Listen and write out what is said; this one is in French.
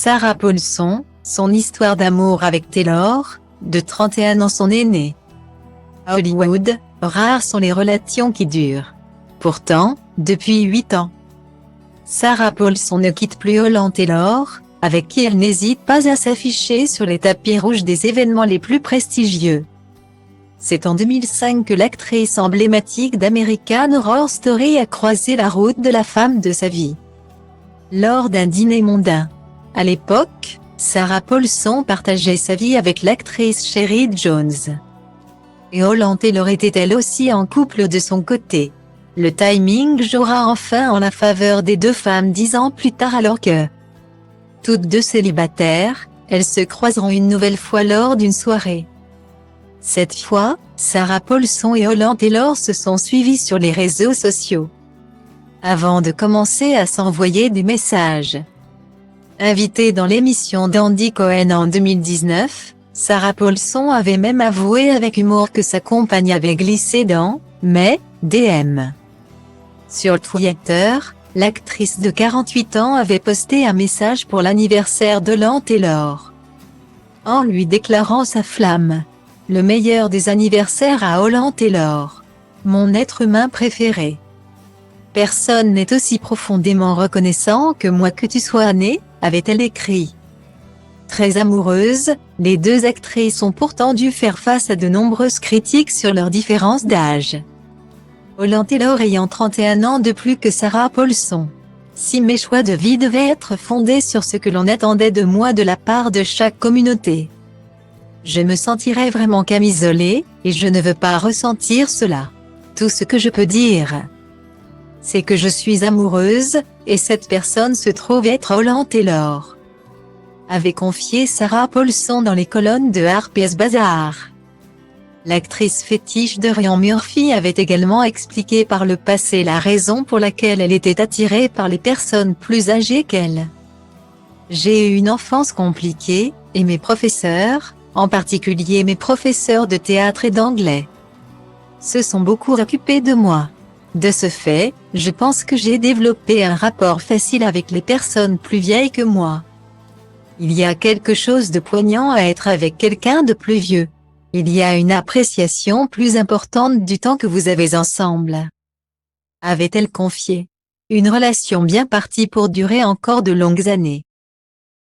Sarah Paulson, son histoire d'amour avec Taylor, de 31 ans son aîné. À Hollywood, rares sont les relations qui durent. Pourtant, depuis 8 ans, Sarah Paulson ne quitte plus Holland Taylor, avec qui elle n'hésite pas à s'afficher sur les tapis rouges des événements les plus prestigieux. C'est en 2005 que l'actrice emblématique d'American Horror Story a croisé la route de la femme de sa vie. Lors d'un dîner mondain. À l'époque, Sarah Paulson partageait sa vie avec l'actrice Sherry Jones. Et Holland Taylor était elle aussi en couple de son côté. Le timing jouera enfin en la faveur des deux femmes 10 ans plus tard alors que, toutes deux célibataires, elles se croiseront une nouvelle fois lors d'une soirée. Cette fois, Sarah Paulson et Holland Taylor se sont suivis sur les réseaux sociaux. Avant de commencer à s'envoyer des messages. Invitée dans l'émission d'Andy Cohen en 2019, Sarah Paulson avait même avoué avec humour que sa compagne avait glissé dans « mes DM ». Sur Twitter, l'actrice de 48 ans avait posté un message pour l'anniversaire de Holland Taylor. En lui déclarant sa flamme. Le meilleur des anniversaires à Holland Taylor. Mon être humain préféré. Personne n'est aussi profondément reconnaissant que moi que tu sois née, avait-elle écrit. Très amoureuses, les deux actrices ont pourtant dû faire face à de nombreuses critiques sur leur différence d'âge. Holland Taylor ayant 31 ans de plus que Sarah Paulson. Si mes choix de vie devaient être fondés sur ce que l'on attendait de moi de la part de chaque communauté, je me sentirais vraiment camisolée, et je ne veux pas ressentir cela. Tout ce que je peux dire, c'est que je suis amoureuse, et cette personne se trouve être Holland Taylor. Avait confié Sarah Paulson dans les colonnes de Harper's Bazaar. L'actrice fétiche de Ryan Murphy avait également expliqué par le passé la raison pour laquelle elle était attirée par les personnes plus âgées qu'elle. J'ai eu une enfance compliquée, et mes professeurs, en particulier mes professeurs de théâtre et d'anglais, se sont beaucoup occupés de moi. De ce fait, je pense que j'ai développé un rapport facile avec les personnes plus vieilles que moi. Il y a quelque chose de poignant à être avec quelqu'un de plus vieux. Il y a une appréciation plus importante du temps que vous avez ensemble. Avait-elle confié. Une relation bien partie pour durer encore de longues années.